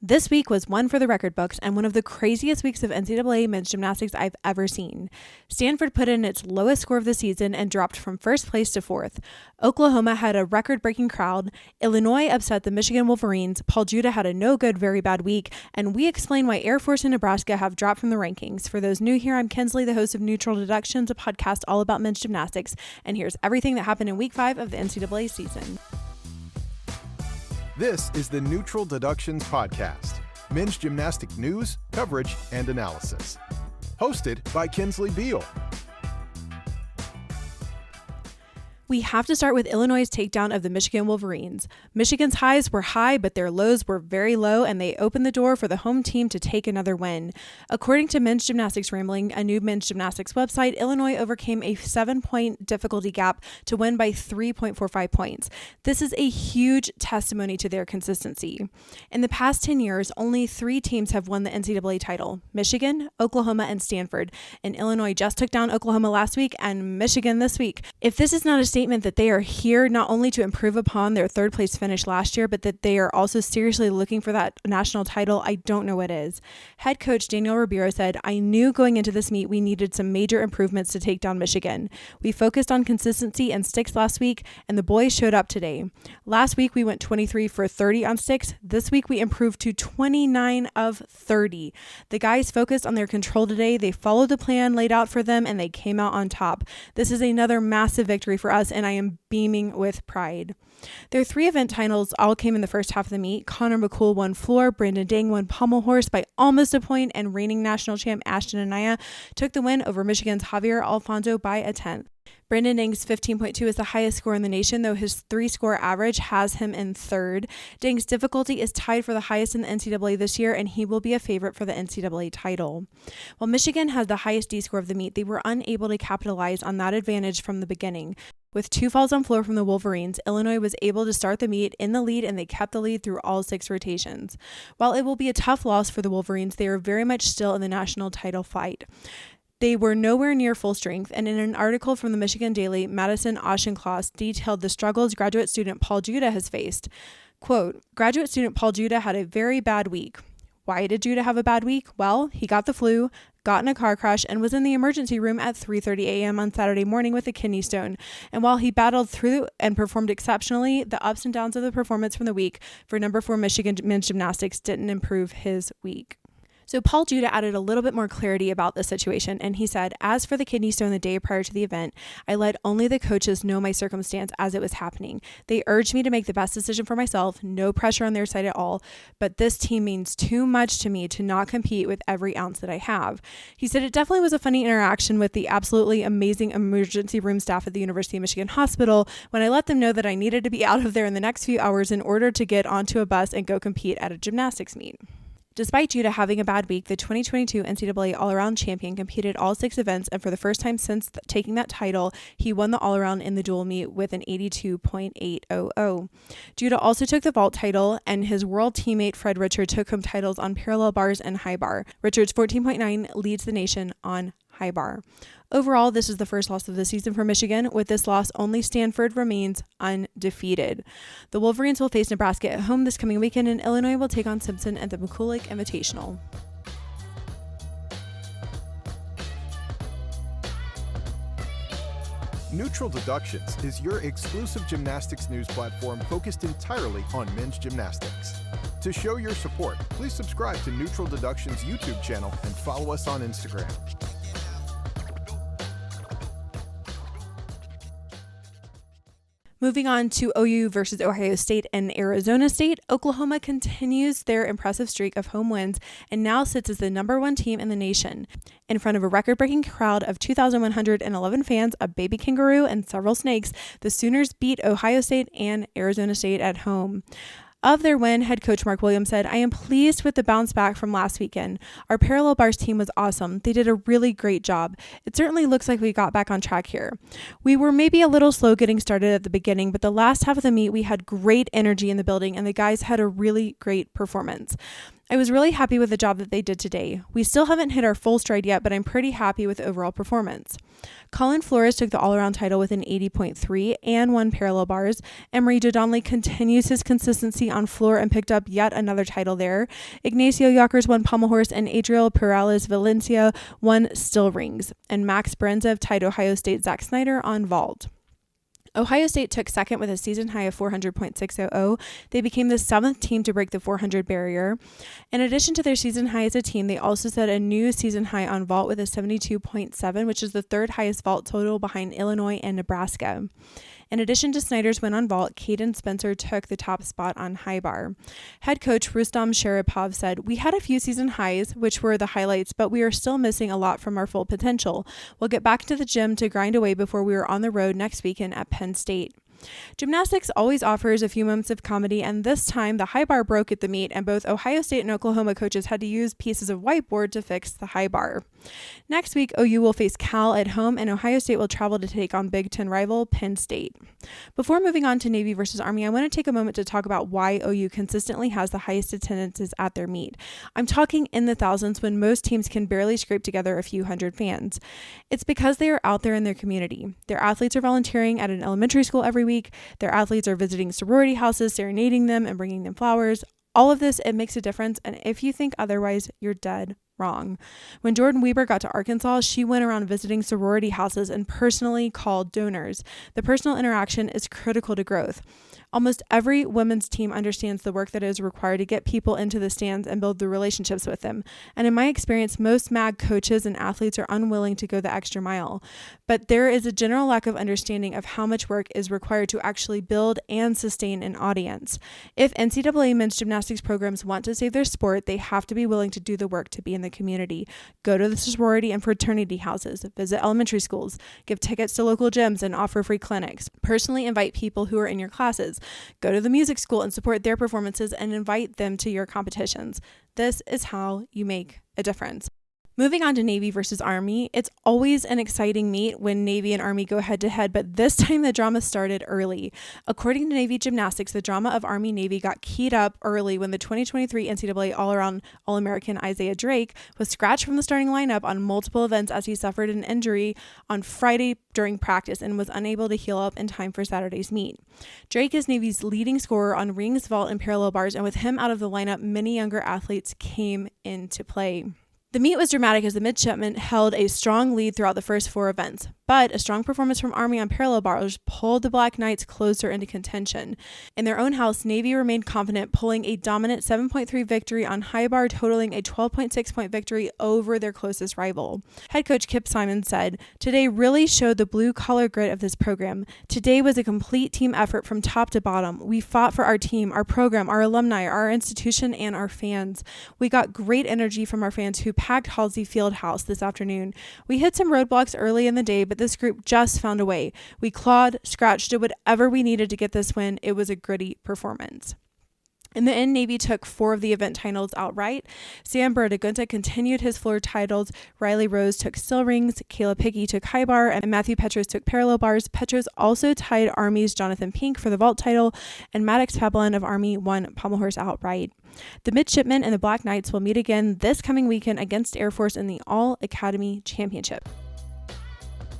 This week was one for the record books and one of the craziest weeks of NCAA men's gymnastics I've ever seen. Stanford put in its lowest score of the season and dropped from first place to fourth. Oklahoma had a record-breaking crowd. Illinois upset the Michigan Wolverines. Paul Juda had a no-good, very bad week. And we explain why Air Force and Nebraska have dropped from the rankings. For those new here, I'm Kinsley, the host of Neutral Deductions, a podcast all about men's gymnastics. And here's everything that happened in week 5 of the NCAA season. This is the Neutral Deductions podcast, men's gymnastic news, coverage, and analysis. Hosted by Kinsley Beal. We have to start with Illinois' takedown of the Michigan Wolverines. Michigan's highs were high, but their lows were very low, and they opened the door for the home team to take another win. According to Men's Gymnastics Rambling, a new men's gymnastics website, Illinois overcame a 7-point difficulty gap to win by 3.45 points. This is a huge testimony to their consistency. In the past 10 years, only 3 teams have won the NCAA title: Michigan, Oklahoma, and Stanford. And Illinois just took down Oklahoma last week and Michigan this week. If this is not a statement that they are here not only to improve upon their third place finish last year, but that they are also seriously looking for that national title, I don't know what is. Head coach Daniel Ribeiro said, "I knew going into this meet we needed some major improvements to take down Michigan. We focused on consistency and sticks last week, and the boys showed up today. Last week we went 23 for 30 on sticks. This week we improved to 29 of 30. The guys focused on their control today. They followed the plan laid out for them, and they came out on top. This is another massive victory for us, and I am beaming with pride." Their 3 event titles all came in the first half of the meet. Connor McCool won floor, Brandon Dang won pommel horse by almost a point, and reigning national champ Ashton Anaya took the win over Michigan's Javier Alfonso by a 10th. Brandon Dang's 15.2 is the highest score in the nation, though his 3-score average has him in third. Dang's difficulty is tied for the highest in the NCAA this year, and he will be a favorite for the NCAA title. While Michigan has the highest D-score of the meet, they were unable to capitalize on that advantage from the beginning. With 2 falls on floor from the Wolverines, Illinois was able to start the meet in the lead, and they kept the lead through all 6 rotations. While it will be a tough loss for the Wolverines, they are very much still in the national title fight. They were nowhere near full strength, and in an article from the Michigan Daily, Madison Auchincloss detailed the struggles graduate student Paul Juda has faced. Quote, "Graduate student Paul Juda had a very bad week." Why did Juda have a bad week? Well, he got the flu, got in a car crash, and was in the emergency room at 3:30 a.m. on Saturday morning with a kidney stone. And while he battled through and performed exceptionally, the ups and downs of the performance from the week for number 4 Michigan men's gymnastics didn't improve his week. So Paul Juda added a little bit more clarity about the situation, and he said, "As for the kidney stone the day prior to the event, I let only the coaches know my circumstance as it was happening. They urged me to make the best decision for myself, no pressure on their side at all, but this team means too much to me to not compete with every ounce that I have." He said it definitely was a funny interaction with the absolutely amazing emergency room staff at the University of Michigan Hospital when I let them know that I needed to be out of there in the next few hours in order to get onto a bus and go compete at a gymnastics meet. Despite Juda having a bad week, the 2022 NCAA all-around champion competed all 6 events, and for the first time since taking that title, he won the all-around in the dual meet with an 82.800. Juda also took the vault title, and his world teammate Fred Richard took home titles on parallel bars and high bar. Richard's 14.9 leads the nation on high bar. Overall, this is the first loss of the season for Michigan. With this loss, only Stanford remains undefeated. The Wolverines will face Nebraska at home this coming weekend, and Illinois will take on Simpson at the McCulloch Invitational. Neutral Deductions is your exclusive gymnastics news platform focused entirely on men's gymnastics. To show your support, please subscribe to Neutral Deductions' YouTube channel and follow us on Instagram. Moving on to OU versus Ohio State and Arizona State, Oklahoma continues their impressive streak of home wins and now sits as the number 1 team in the nation. In front of a record-breaking crowd of 2,111 fans, a baby kangaroo, and several snakes, the Sooners beat Ohio State and Arizona State at home. Of their win, head coach Mark Williams said, "I am pleased with the bounce back from last weekend. Our parallel bars team was awesome. They did a really great job. It certainly looks like we got back on track here. We were maybe a little slow getting started at the beginning, but the last half of the meet we had great energy in the building and the guys had a really great performance. I was really happy with the job that they did today. We still haven't hit our full stride yet, but I'm pretty happy with the overall performance. Colin Flores took the all-around title with an 80.3 and 1 parallel bars. Emery Dodonley continues his consistency on floor and picked up yet another title there. Ignacio Yockers won pommel horse, and Adriel Perales Valencia won still rings. And Max Berenzev tied Ohio State's Zach Snyder on vault. Ohio State took second with a season high of 400.600. They became the 7th team to break the 400 barrier. In addition to their season high as a team, they also set a new season high on vault with a 72.7, which is the 3rd highest vault total behind Illinois and Nebraska. In addition to Snyder's win on vault, Caden Spencer took the top spot on high bar. Head coach Rustam Sharipov said, "We had a few season highs, which were the highlights, but we are still missing a lot from our full potential. We'll get back to the gym to grind away before we are on the road next weekend at Penn State." Gymnastics always offers a few moments of comedy, and this time the high bar broke at the meet, and both Ohio State and Oklahoma coaches had to use pieces of whiteboard to fix the high bar. Next week, OU will face Cal at home, and Ohio State will travel to take on Big Ten rival Penn State. Before moving on to Navy versus Army, I want to take a moment to talk about why OU consistently has the highest attendances at their meet. I'm talking in the thousands when most teams can barely scrape together a few hundred fans. It's because they are out there in their community. Their athletes are volunteering at an elementary school every week. Their athletes are visiting sorority houses, serenading them and bringing them flowers. All of this, it makes a difference, and if you think otherwise, you're dead wrong. When Jordan Weber got to Arkansas, she went around visiting sorority houses and personally called donors. The personal interaction is critical to growth. Almost every women's team understands the work that is required to get people into the stands and build the relationships with them. And in my experience, most MAG coaches and athletes are unwilling to go the extra mile. But there is a general lack of understanding of how much work is required to actually build and sustain an audience. If NCAA men's gymnastics programs want to save their sport, they have to be willing to do the work to be in the community. Go to the sorority and fraternity houses, visit elementary schools, give tickets to local gyms and offer free clinics. Personally invite people who are in your classes. Go to the music school and support their performances and invite them to your competitions. This is how you make a difference. Moving on to Navy versus Army, it's always an exciting meet when Navy and Army go head to head, but this time the drama started early. According to Navy Gymnastics, the drama of Army-Navy got keyed up early when the 2023 NCAA All-Around All-American Isaiah Drake was scratched from the starting lineup on multiple events as he suffered an injury on Friday during practice and was unable to heal up in time for Saturday's meet. Drake is Navy's leading scorer on rings, vault, and parallel bars, and with him out of the lineup, many younger athletes came into play. The meet was dramatic as the midshipmen held a strong lead throughout the first 4 events, but a strong performance from Army on parallel bars pulled the Black Knights closer into contention. In their own house, Navy remained confident, pulling a dominant 7.3 victory on high bar, totaling a 12.6-point victory over their closest rival. Head coach Kip Simon said, "Today really showed the blue-collar grit of this program. Today was a complete team effort from top to bottom. We fought for our team, our program, our alumni, our institution, and our fans. We got great energy from our fans who packed Halsey Fieldhouse this afternoon. We hit some roadblocks early in the day, but this group just found a way. We clawed, scratched, did whatever we needed to get this win. It was a gritty performance." In the end, Navy took 4 of the event titles outright. Sam Berdagunta continued his floor titles. Riley Rose took still rings. Kayla Pickey took high bar, and Matthew Petros took parallel bars. Petros also tied Army's Jonathan Pink for the vault title, and Maddox Pablan of Army won pommel horse outright. The midshipmen and the Black Knights will meet again this coming weekend against Air Force in the All-Academy Championship.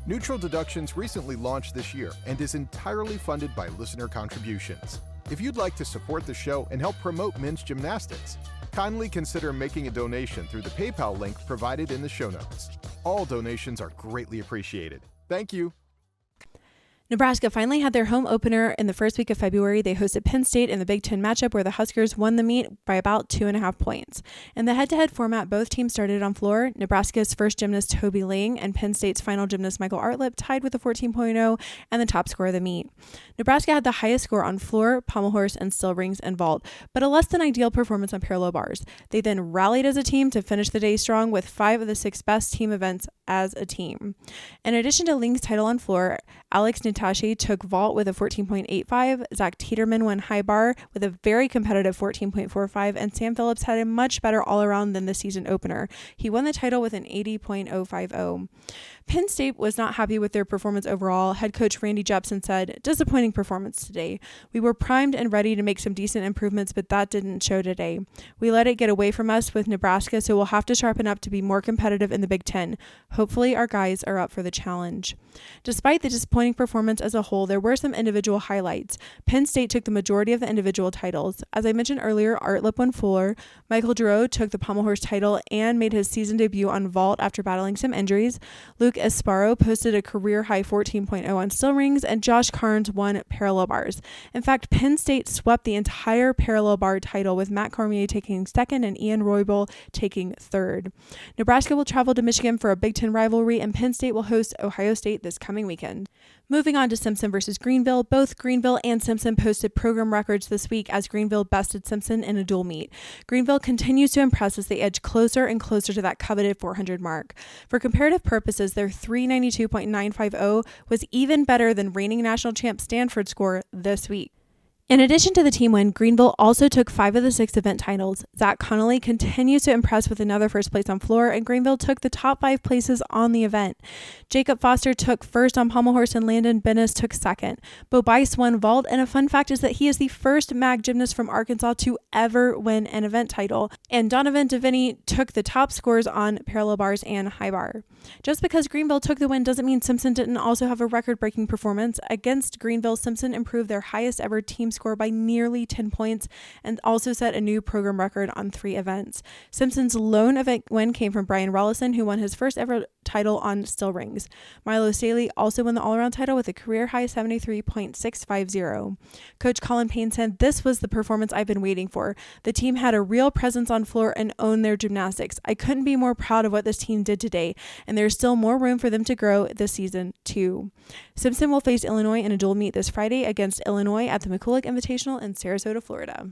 Neutral Deductions recently launched this year and is entirely funded by listener contributions. If you'd like to support the show and help promote men's gymnastics, kindly consider making a donation through the PayPal link provided in the show notes. All donations are greatly appreciated. Thank you. Nebraska finally had their home opener in the first week of February. They hosted Penn State in the Big Ten matchup where the Huskers won the meet by about 2.5 points. In the head-to-head format, both teams started on floor. Nebraska's first gymnast Toby Ling and Penn State's final gymnast Michael Artlip tied with a 14.0 and the top score of the meet. Nebraska had the highest score on floor, pommel horse, and still rings and vault, but a less than ideal performance on parallel bars. They then rallied as a team to finish the day strong with 5 of the 6 best team events as a team. In addition to Ling's title on floor, Alex Tashi took vault with a 14.85. Zach Teeterman won high bar with a very competitive 14.45. And Sam Phillips had a much better all-around than the season opener. He won the title with an 80.050. Penn State was not happy with their performance overall. Head coach Randy Jepson said, "Disappointing performance today. We were primed and ready to make some decent improvements, but that didn't show today. We let it get away from us with Nebraska, so we'll have to sharpen up to be more competitive in the Big Ten. Hopefully our guys are up for the challenge." Despite the disappointing performance as a whole, there were some individual highlights. Penn State took the majority of the individual titles. As I mentioned earlier, Art Lip won floor. Michael Giroux took the pommel horse title and made his season debut on vault after battling some injuries. Luke Esparro posted a career-high 14.0 on still rings, and Josh Carnes won parallel bars. In fact, Penn State swept the entire parallel bar title, with Matt Cormier taking second and Ian Roybal taking third. Nebraska will travel to Michigan for a Big Ten rivalry, and Penn State will host Ohio State this coming weekend. Moving on to Simpson versus Greenville, both Greenville and Simpson posted program records this week as Greenville bested Simpson in a dual meet. Greenville continues to impress as they edge closer and closer to that coveted 400 mark. For comparative purposes, their 392.950 was even better than reigning national champ Stanford score this week. In addition to the team win, Greenville also took 5 of the 6 event titles. Zach Connolly continues to impress with another first place on floor, and Greenville took the top 5 places on the event. Jacob Foster took first on pommel horse, and Landon Bennis took second. Bo Bice won vault, and a fun fact is that he is the first MAG gymnast from Arkansas to ever win an event title. And Donovan DeVinny took the top scores on parallel bars and high bar. Just because Greenville took the win doesn't mean Simpson didn't also have a record-breaking performance. Against Greenville, Simpson improved their highest ever team score by nearly 10 points and also set a new program record on 3 events. Simpson's lone event win came from Brian Rollison, who won his first ever title on still rings. Milo Staley also won the all-around title with a career-high 73.650. Coach Colin Payne said, "This was the performance I've been waiting for. The team had a real presence on floor and owned their gymnastics. I couldn't be more proud of what this team did today, and there's still more room for them to grow this season, too." Simpson will face Illinois in a dual meet this Friday against Illinois at the McCulloch Invitational in Sarasota, Florida.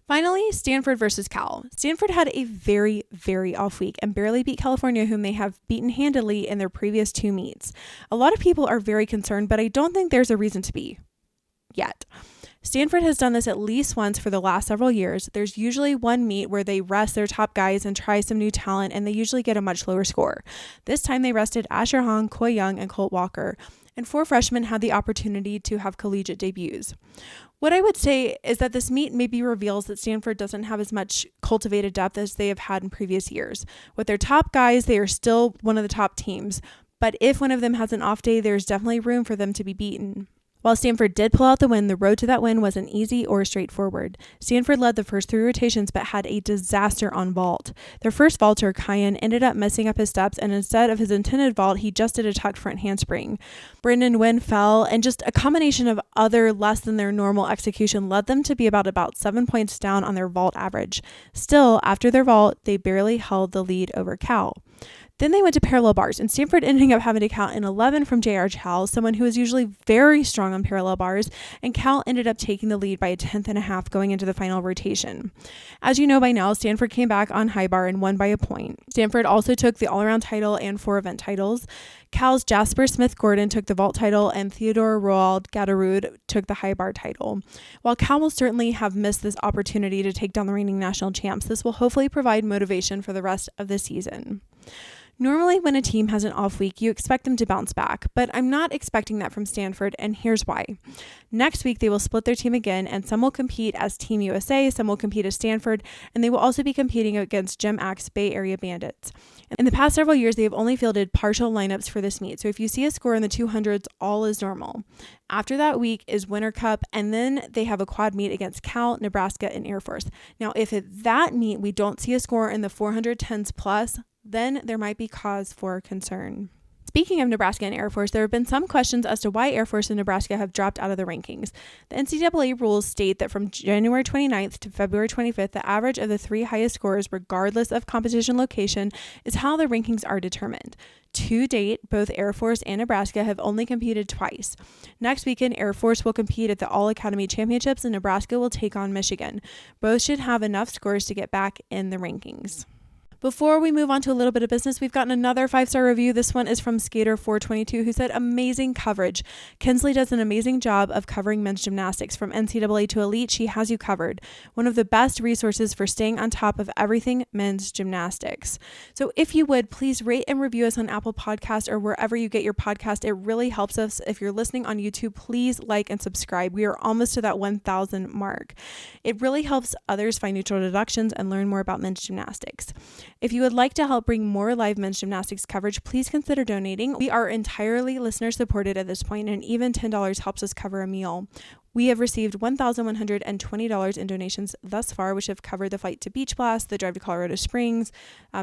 Finally, Stanford versus Cal. Stanford had a very, very off week and barely beat California, whom they have beaten handily in their previous 2 meets. A lot of people are very concerned, but I don't think there's a reason to be yet. Stanford has done this at least once for the last several years. There's usually one meet where they rest their top guys and try some new talent, and they usually get a much lower score. This time they rested Asher Hong, Coy Young, and Colt Walker, and 4 freshmen had the opportunity to have collegiate debuts. What I would say is that this meet maybe reveals that Stanford doesn't have as much cultivated depth as they have had in previous years. With their top guys, they are still one of the top teams, but if one of them has an off day, there's definitely room for them to be beaten. While Stanford did pull out the win, the road to that win wasn't easy or straightforward. Stanford led the first 3 rotations but had a disaster on vault. Their first vaulter, Kyan, ended up messing up his steps, and instead of his intended vault, he just did a tucked front handspring. Brendan Wynn fell, and just a combination of other less than their normal execution led them to be about 7 points down on their vault average. Still, after their vault, they barely held the lead over Cal. Then they went to parallel bars, and Stanford ending up having to count an 11 from J.R. Chow, someone who is usually very strong on parallel bars, and Cal ended up taking the lead by a 10th and a half going into the final rotation. As you know by now, Stanford came back on high bar and won by a point. Stanford also took the all-around title and 4 event titles. Cal's Jasper Smith-Gordon took the vault title, and Theodore Roald Gatterud took the high bar title. While Cal will certainly have missed this opportunity to take down the reigning national champs, this will hopefully provide motivation for the rest of the season. Normally, when a team has an off week, you expect them to bounce back, but I'm not expecting that from Stanford, and here's why. Next week, they will split their team again, and some will compete as Team USA, some will compete as Stanford, and they will also be competing against Gem Axe Bay Area Bandits. In the past several years, they have only fielded partial lineups for this meet, so if you see a score in the 200s, all is normal. After that week is Winter Cup, and then they have a quad meet against Cal, Nebraska, and Air Force. Now, if at that meet we don't see a score in the 410s plus, then there might be cause for concern. Speaking of Nebraska and Air Force, there have been some questions as to why Air Force and Nebraska have dropped out of the rankings. The NCAA rules state that from January 29th to February 25th, the average of the 3 highest scores, regardless of competition location, is how the rankings are determined. To date, both Air Force and Nebraska have only competed twice. Next weekend, Air Force will compete at the All-Academy Championships, and Nebraska will take on Michigan. Both should have enough scores to get back in the rankings. Before we move on to a little bit of business, we've gotten another 5-star review. This one is from Skater422, who said, amazing coverage. Kinsley does an amazing job of covering men's gymnastics. From NCAA to elite, she has you covered. One of the best resources for staying on top of everything men's gymnastics. So if you would, please rate and review us on Apple Podcasts or wherever you get your podcast. It really helps us. If you're listening on YouTube, please like and subscribe. We are almost to that 1,000 mark. It really helps others find Neutral Deductions and learn more about men's gymnastics. If you would like to help bring more live men's gymnastics coverage, please consider donating. We are entirely listener supported at this point, and even $10 helps us cover a meal. We have received $1,120 in donations thus far, which have covered the flight to Beach Blast, the drive to Colorado Springs,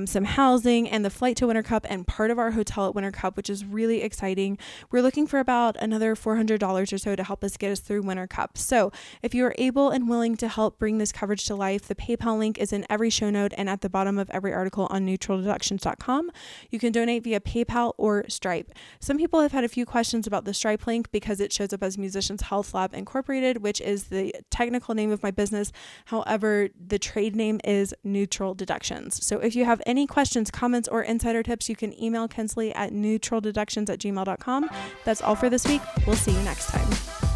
some housing, and the flight to Winter Cup, and part of our hotel at Winter Cup, which is really exciting. We're looking for about another $400 or so to help us get us through Winter Cup. So if you are able and willing to help bring this coverage to life, the PayPal link is in every show note and at the bottom of every article on neutraldeductions.com. You can donate via PayPal or Stripe. Some people have had a few questions about the Stripe link because it shows up as Musicians Health Lab Incorporated, which is the technical name of my business. However, the trade name is Neutral Deductions. So if you have any questions, comments, or insider tips, you can email Kinsley at neutraldeductions@gmail.com. That's all for this week. We'll see you next time.